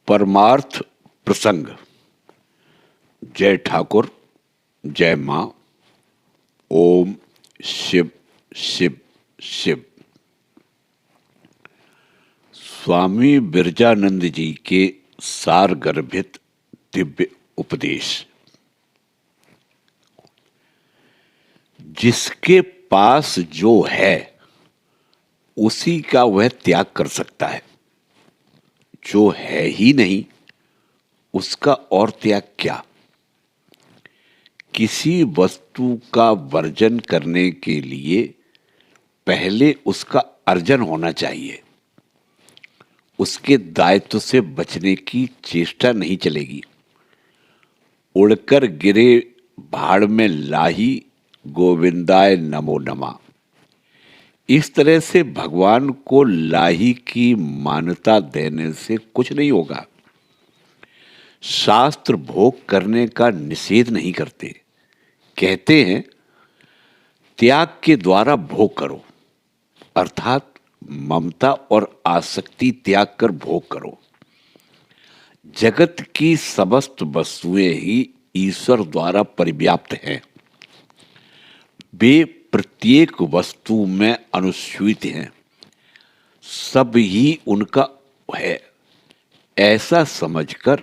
परमार्थ प्रसंग। जय ठाकुर, जय मां। ओम शिव शिव शिव। स्वामी बिरजानंद जी के सार गर्भित दिव्य उपदेश। जिसके पास जो है उसी का वह त्याग कर सकता है। जो है ही नहीं उसका और त्याग क्या। किसी वस्तु का वर्जन करने के लिए पहले उसका अर्जन होना चाहिए। उसके दायित्व से बचने की चेष्टा नहीं चलेगी। उड़कर गिरे भाड़ में लाही, गोविंदाय नमो नमः। इस तरह से भगवान को लाही की मान्यता देने से कुछ नहीं होगा। शास्त्र भोग करने का निषेध नहीं करते, कहते हैं त्याग के द्वारा भोग करो, अर्थात ममता और आसक्ति त्याग कर भोग करो। जगत की समस्त वस्तुएं ही ईश्वर द्वारा परिव्याप्त हैं। वे प्रत्येक वस्तु में अनुस्यूत हैं। सब ही उनका है, ऐसा समझकर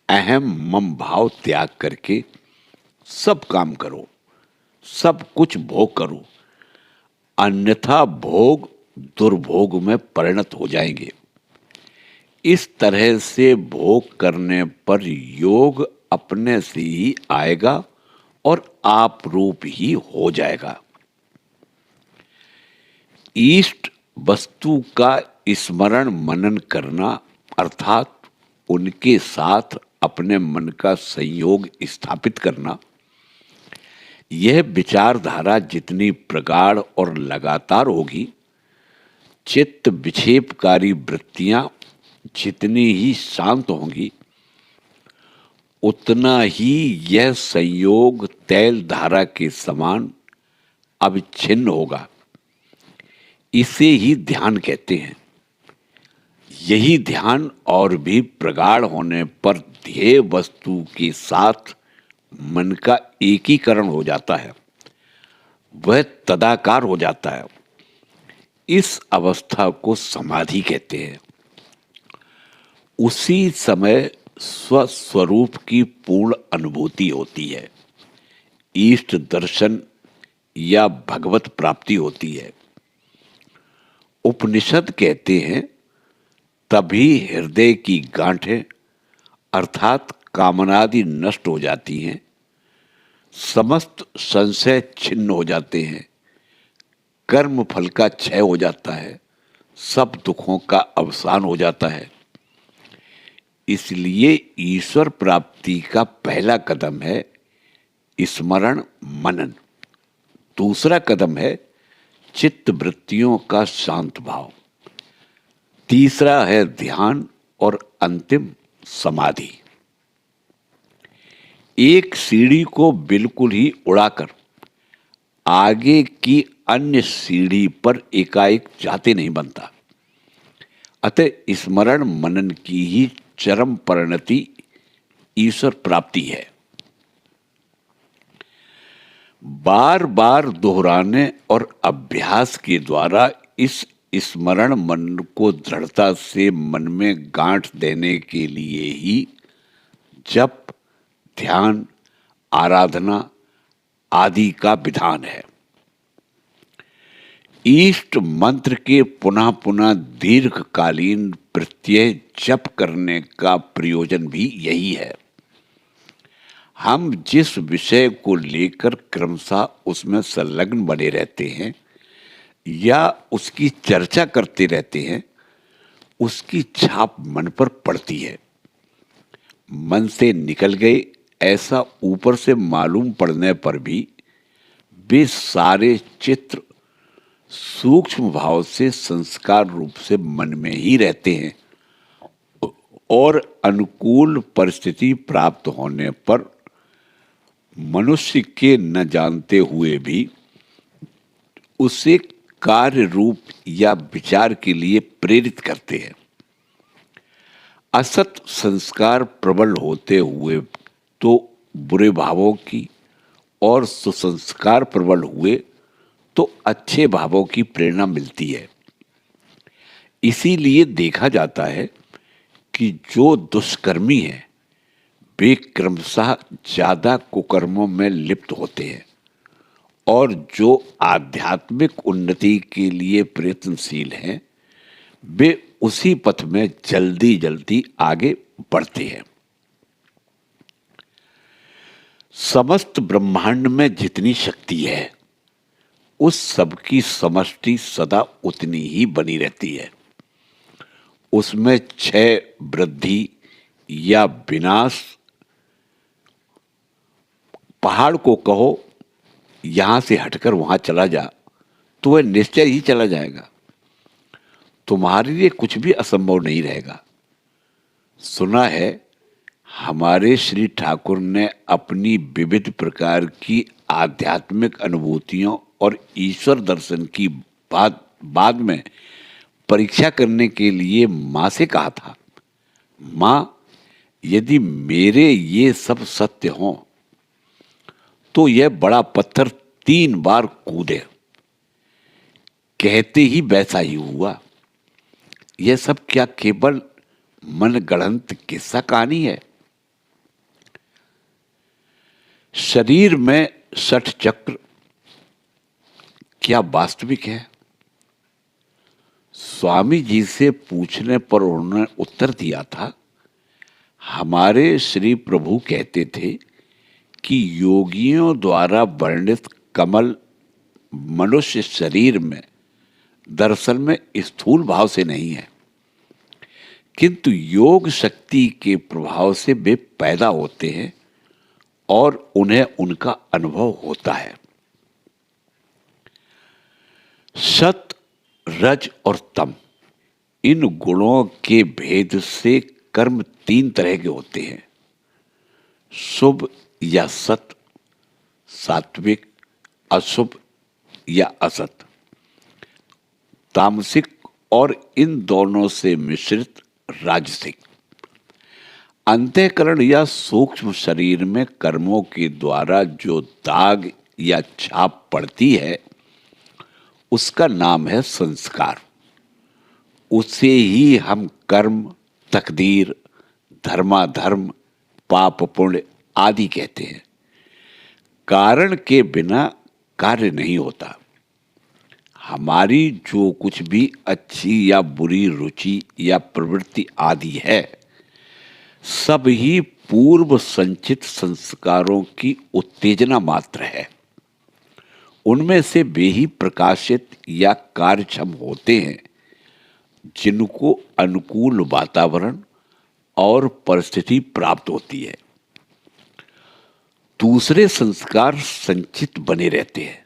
अहम मम भाव त्याग करके सब काम करो, सब कुछ भोग करो, अन्यथा भोग दुर्भोग में परिणत हो जाएंगे। इस तरह से भोग करने पर योग अपने से ही आएगा और आप रूप ही हो जाएगा। इष्ट वस्तु का स्मरण मनन करना अर्थात उनके साथ अपने मन का संयोग स्थापित करना, यह विचारधारा जितनी प्रगाढ़ और लगातार होगी, चित्त विक्षेपकारी वृत्तियां जितनी ही शांत होंगी, उतना ही यह संयोग तैल धारा के समान अविच्छिन्न होगा। इसे ही ध्यान कहते हैं। यही ध्यान और भी प्रगाढ़ होने पर ध्येय वस्तु के साथ मन का एकीकरण हो जाता है, वह तदाकार हो जाता है। इस अवस्था को समाधि कहते हैं। उसी समय स्वस्वरूप की पूर्ण अनुभूति होती है, इष्ट दर्शन या भगवत प्राप्ति होती है। उपनिषद कहते हैं तभी हृदय की गांठें अर्थात कामनादि नष्ट हो जाती हैं, समस्त संशय छिन्न हो जाते हैं, कर्म फल का क्षय हो जाता है, सब दुखों का अवसान हो जाता है। इसलिए ईश्वर प्राप्ति का पहला कदम है स्मरण मनन, दूसरा कदम है चित्त वृत्तियों का शांत भाव, तीसरा है ध्यान और अंतिम समाधि। एक सीढ़ी को बिल्कुल ही उड़ाकर आगे की अन्य सीढ़ी पर एकाएक जाते नहीं बनता। अतः स्मरण मनन की ही चरम परिणति ईश्वर प्राप्ति है। बार बार दोहराने और अभ्यास के द्वारा इस स्मरण मन को दृढ़ता से मन में गांठ देने के लिए ही जप, ध्यान, आराधना आदि का विधान है। इष्ट मंत्र के पुनः पुनः दीर्घकालीन प्रत्यय जप करने का प्रयोजन भी यही है। हम जिस विषय को लेकर क्रमशः उसमें संलग्न बने रहते हैं या उसकी चर्चा करते रहते हैं, उसकी छाप मन पर पड़ती है। मन से निकल गए ऐसा ऊपर से मालूम पड़ने पर भी वे सारे चित्र सूक्ष्म भाव से संस्कार रूप से मन में ही रहते हैं और अनुकूल परिस्थिति प्राप्त होने पर मनुष्य के न जानते हुए भी उसे कार्य रूप या विचार के लिए प्रेरित करते हैं। असत संस्कार प्रबल होते हुए तो बुरे भावों की, और सुसंस्कार प्रबल हुए तो अच्छे भावों की प्रेरणा मिलती है। इसीलिए देखा जाता है कि जो दुष्कर्मी है वे क्रमशः ज्यादा कुकर्मों में लिप्त होते हैं, और जो आध्यात्मिक उन्नति के लिए प्रयत्नशील हैं वे उसी पथ में जल्दी जल्दी आगे बढ़ते हैं। समस्त ब्रह्मांड में जितनी शक्ति है उस सब की समष्टि सदा उतनी ही बनी रहती है। उसमें क्षय, वृद्धि या विनाश, पहाड़ को कहो यहां से हटकर वहां चला जा तो वह निश्चय ही चला जाएगा। तुम्हारे लिए कुछ भी असंभव नहीं रहेगा। सुना है हमारे श्री ठाकुर ने अपनी विविध प्रकार की आध्यात्मिक अनुभूतियों और ईश्वर दर्शन की बाद में परीक्षा करने के लिए माँ से कहा था, माँ यदि मेरे ये सब सत्य हों तो यह बड़ा पत्थर 3 बार कूदे। कहते ही वैसा ही हुआ। यह सब क्या केवल मनगढ़ंत किस्सा कहानी है? शरीर में 60 चक्र क्या वास्तविक है? स्वामी जी से पूछने पर उन्होंने उत्तर दिया था, हमारे श्री प्रभु कहते थे कि योगियों द्वारा वर्णित कमल मनुष्य शरीर में दरअसल में स्थूल भाव से नहीं है, किंतु योग शक्ति के प्रभाव से वे पैदा होते हैं और उन्हें उनका अनुभव होता है। सत, रज और तम, इन गुणों के भेद से कर्म 3 तरह के होते हैं, शुभ या सत, सात्विक, अशुभ या असत, तामसिक और इन दोनों से मिश्रित राजसिक। अंतःकरण या सूक्ष्म शरीर में कर्मों के द्वारा जो दाग या छाप पड़ती है उसका नाम है संस्कार। उसे ही हम कर्म, तकदीर, धर्माधर्म, पाप पुण्य आदि कहते हैं। कारण के बिना कार्य नहीं होता। हमारी जो कुछ भी अच्छी या बुरी रुचि या प्रवृत्ति आदि है सब ही पूर्व संचित संस्कारों की उत्तेजना मात्र है। उनमें से वे ही प्रकाशित या कार्यक्षम होते हैं जिनको अनुकूल वातावरण और परिस्थिति प्राप्त होती है। दूसरे संस्कार संचित बने रहते हैं।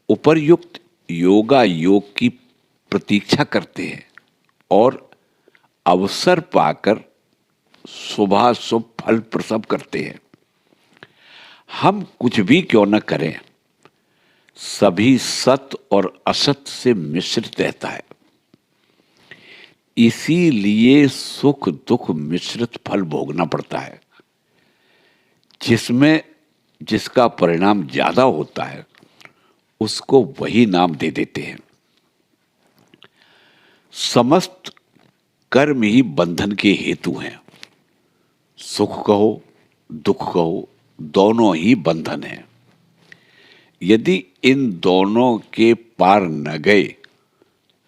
उपर्युक्त योगा योग की प्रतीक्षा करते हैं और अवसर पाकर शुभाशुभ फल प्रसव करते हैं। हम कुछ भी क्यों न करें, सभी सत और असत से मिश्रित रहता है। इसीलिए सुख दुख मिश्रित फल भोगना पड़ता है। जिसमें जिसका परिणाम ज्यादा होता है उसको वही नाम दे देते हैं। समस्त कर्म ही बंधन के हेतु हैं। सुख कहो दुख कहो, दोनों ही बंधन हैं। यदि इन दोनों के पार न गए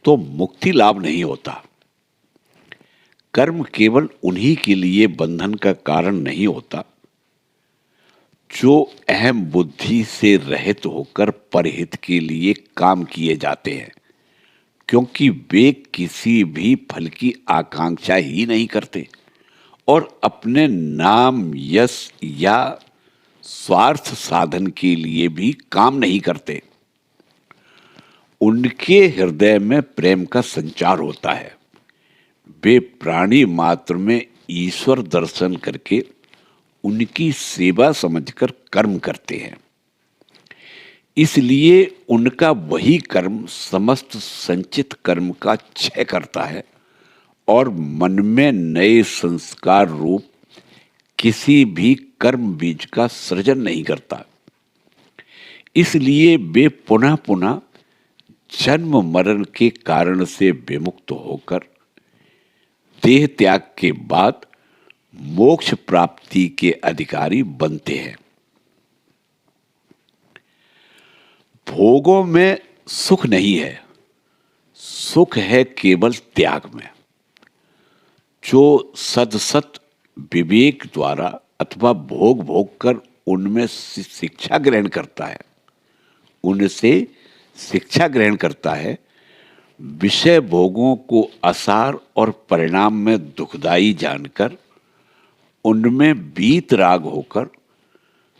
तो मुक्ति लाभ नहीं होता। कर्म केवल उन्हीं के लिए बंधन का कारण नहीं होता जो अहम बुद्धि से रहित होकर परहित के लिए काम किए जाते हैं, क्योंकि वे किसी भी फल की आकांक्षा ही नहीं करते और अपने नाम, यश या स्वार्थ साधन के लिए भी काम नहीं करते। उनके हृदय में प्रेम का संचार होता है। वे प्राणी मात्र में ईश्वर दर्शन करके उनकी सेवा समझकर कर्म करते हैं। इसलिए उनका वही कर्म समस्त संचित कर्म का क्षय करता है और मन में नए संस्कार रूप किसी भी कर्म बीज का सृजन नहीं करता। इसलिए वे पुनः पुनः जन्म मरण के कारण से विमुक्त होकर देह त्याग के बाद मोक्ष प्राप्ति के अधिकारी बनते हैं। भोगों में सुख नहीं है, सुख है केवल त्याग में। जो सदसत विवेक द्वारा अथवा भोग भोग कर उनमें शिक्षा ग्रहण करता है, उनसे शिक्षा ग्रहण करता है, विषय भोगों को आसार और परिणाम में दुखदायी जानकर उनमें वीतराग होकर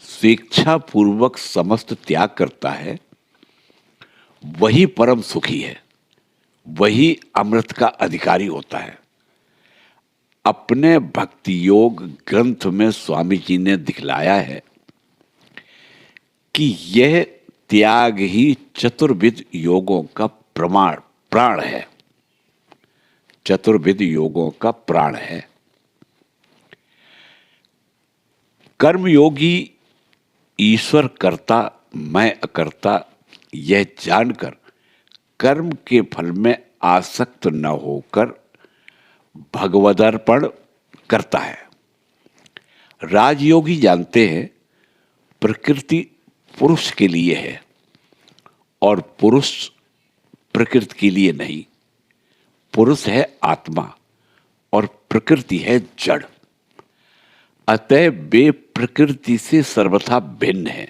स्वेच्छा पूर्वक समस्त त्याग करता है, वही परम सुखी है, वही अमृत का अधिकारी होता है। अपने भक्ति योग ग्रंथ में स्वामी जी ने दिखलाया है कि यह त्याग ही चतुर्विध योगों का प्राण है, चतुर्विध योगों का प्राण है। कर्मयोगी ईश्वर कर्ता मैं अकर्ता यह जानकर कर्म के फल में आसक्त न होकर भगवदर्पण करता है। राजयोगी जानते हैं प्रकृति पुरुष के लिए है और पुरुष प्रकृति के लिए नहीं। पुरुष है आत्मा और प्रकृति है जड़। अतः वे प्रकृति से सर्वथा भिन्न है।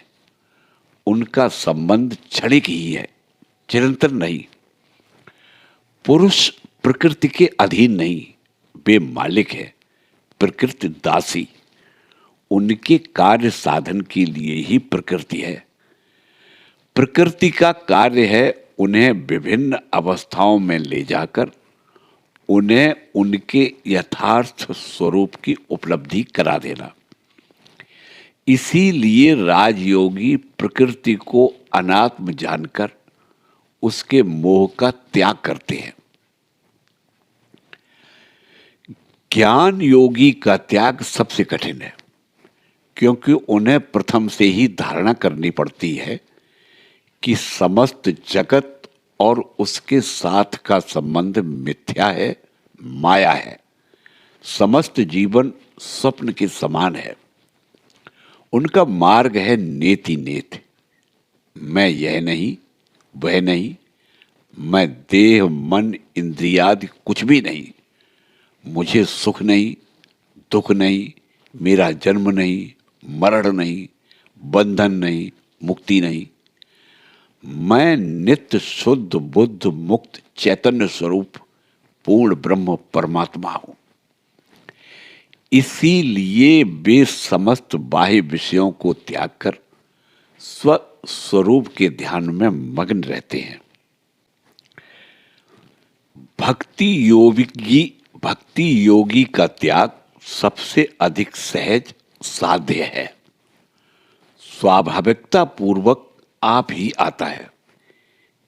उनका संबंध क्षणिक ही है, चिरंतन नहीं। पुरुष प्रकृति के अधीन नहीं, वे मालिक है, प्रकृति दासी। उनके कार्य साधन के लिए ही प्रकृति है। प्रकृति का कार्य है उन्हें विभिन्न अवस्थाओं में ले जाकर उन्हें उनके यथार्थ स्वरूप की उपलब्धि करा देना। इसीलिए राजयोगी प्रकृति को अनात्म जानकर उसके मोह का त्याग करते हैं। ज्ञान योगी का त्याग सबसे कठिन है, क्योंकि उन्हें प्रथम से ही धारणा करनी पड़ती है कि समस्त जगत और उसके साथ का संबंध मिथ्या है, माया है। समस्त जीवन स्वप्न के समान है। उनका मार्ग है नेति नेति। मैं यह नहीं, वह नहीं, मैं देह मन इंद्रियादि कुछ भी नहीं, मुझे सुख नहीं, दुख नहीं, मेरा जन्म नहीं, मरण नहीं, बंधन नहीं, मुक्ति नहीं। मैं नित्य शुद्ध बुद्ध मुक्त चैतन्य स्वरूप पूर्ण ब्रह्म परमात्मा हूं। इसीलिए वे समस्त बाह्य विषयों को त्याग कर स्वस्वरूप के ध्यान में मग्न रहते हैं। भक्ति योगी का त्याग सबसे अधिक सहज साध्य है, स्वाभाविकता पूर्वक आप ही आता है।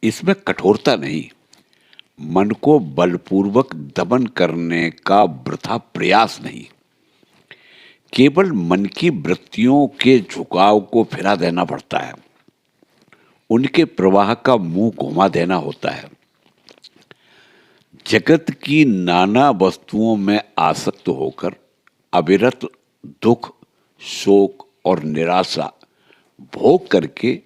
इसमें कठोरता नहीं, मन को बलपूर्वक दमन करने का वृथा प्रयास नहीं। केवल मन की वृत्तियों के झुकाव को फिरा देना पड़ता है, उनके प्रवाह का मुंह घुमा देना होता है। जगत की नाना वस्तुओं में आसक्त होकर अविरत दुख, शोक और निराशा भोग करके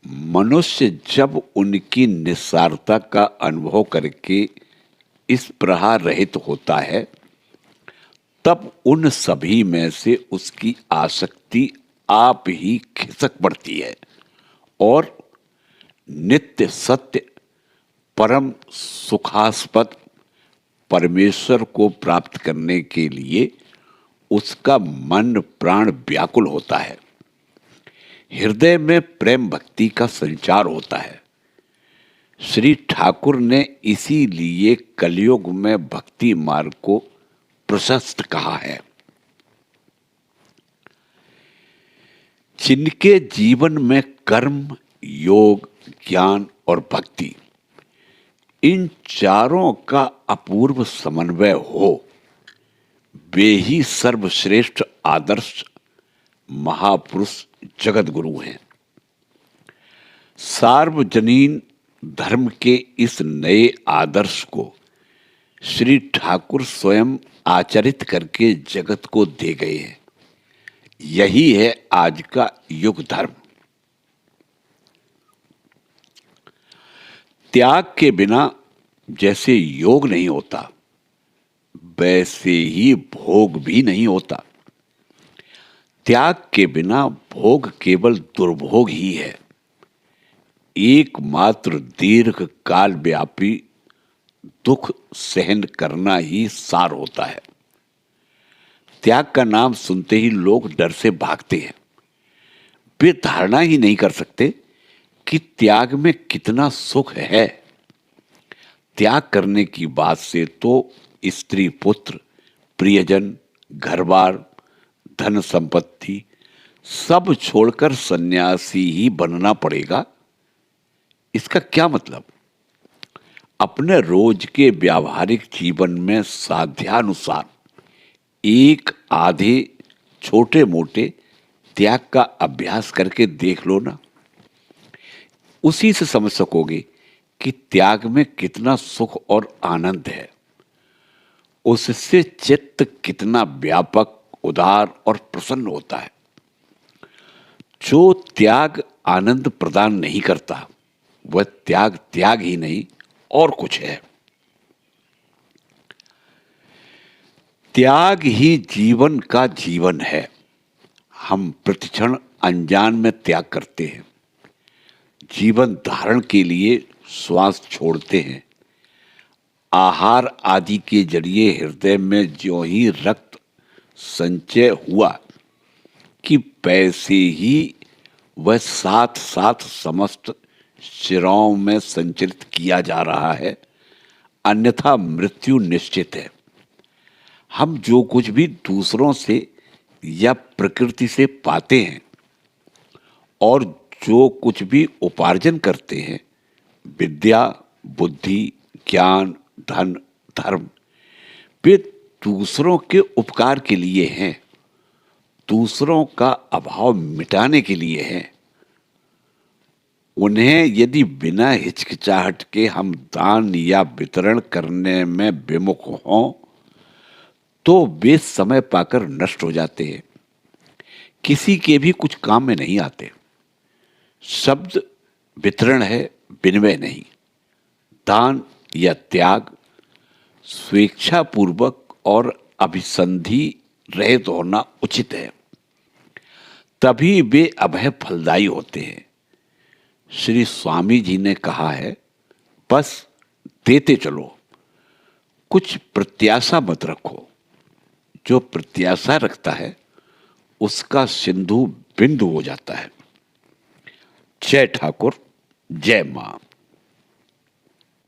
मनुष्य जब उनकी निस्सारता का अनुभव करके इस प्रहार रहित होता है, तब उन सभी में से उसकी आसक्ति आप ही खिसक पड़ती है और नित्य सत्य परम सुखास्पद परमेश्वर को प्राप्त करने के लिए उसका मन प्राण व्याकुल होता है। हृदय में प्रेम भक्ति का संचार होता है। श्री ठाकुर ने इसीलिए कलयुग में भक्ति मार्ग को प्रशस्त कहा है। जिनके जीवन में कर्म, योग, ज्ञान और भक्ति इन चारों का अपूर्व समन्वय हो, वे ही सर्वश्रेष्ठ आदर्श महापुरुष जगत गुरु हैं। सार्वजनीन धर्म के इस नए आदर्श को श्री ठाकुर स्वयं आचरित करके जगत को दे गए हैं। यही है आज का युग धर्म। त्याग के बिना जैसे योग नहीं होता, वैसे ही भोग भी नहीं होता। त्याग के बिना भोग केवल दुर्भोग ही है। एकमात्र दीर्घ काल व्यापी दुख सहन करना ही सार होता है। त्याग का नाम सुनते ही लोग डर से भागते हैं। वे धारणा ही नहीं कर सकते कि त्याग में कितना सुख है। त्याग करने की बात से तो स्त्री पुत्र, प्रियजन, घरबार, धन संपत्ति सब छोड़कर सन्यासी ही बनना पड़ेगा। इसका क्या मतलब? अपने रोज के व्यावहारिक जीवन में साध्यानुसार एक आधे छोटे मोटे त्याग का अभ्यास करके देख लो ना। उसी से समझ सकोगे कि त्याग में कितना सुख और आनंद है। उससे चित्त कितना व्यापक, उदार और प्रसन्न होता है। जो त्याग आनंद प्रदान नहीं करता, वह त्याग त्याग ही नहीं और कुछ है। त्याग ही जीवन का जीवन है। हम प्रतिक्षण अनजान में त्याग करते हैं। जीवन धारण के लिए श्वास छोड़ते हैं। आहार आदि के जरिए हृदय में ज्यों ही रक्त संचय हुआ कि वैसे ही वह साथ साथ समस्त शिराओं में संचरित किया जा रहा है, अन्यथा मृत्यु निश्चित है। हम जो कुछ भी दूसरों से या प्रकृति से पाते हैं और जो कुछ भी उपार्जन करते हैं, विद्या, बुद्धि, ज्ञान, धन, धर्म, वे दूसरों के उपकार के लिए हैं, दूसरों का अभाव मिटाने के लिए हैं। उन्हें यदि बिना हिचकिचाहट के हम दान या वितरण करने में विमुख हों, तो वे समय पाकर नष्ट हो जाते हैं, किसी के भी कुछ काम में नहीं आते। शब्द वितरण है, विनिमय नहीं। दान या त्याग स्वेच्छापूर्वक और अभिसंधि रहित होना उचित है, तभी वे अभय फलदायी होते हैं। श्री स्वामी जी ने कहा है, बस देते चलो, कुछ प्रत्याशा मत रखो। जो प्रत्याशा रखता है उसका सिंधु बिंदु हो जाता है। जय ठाकुर, जय मां।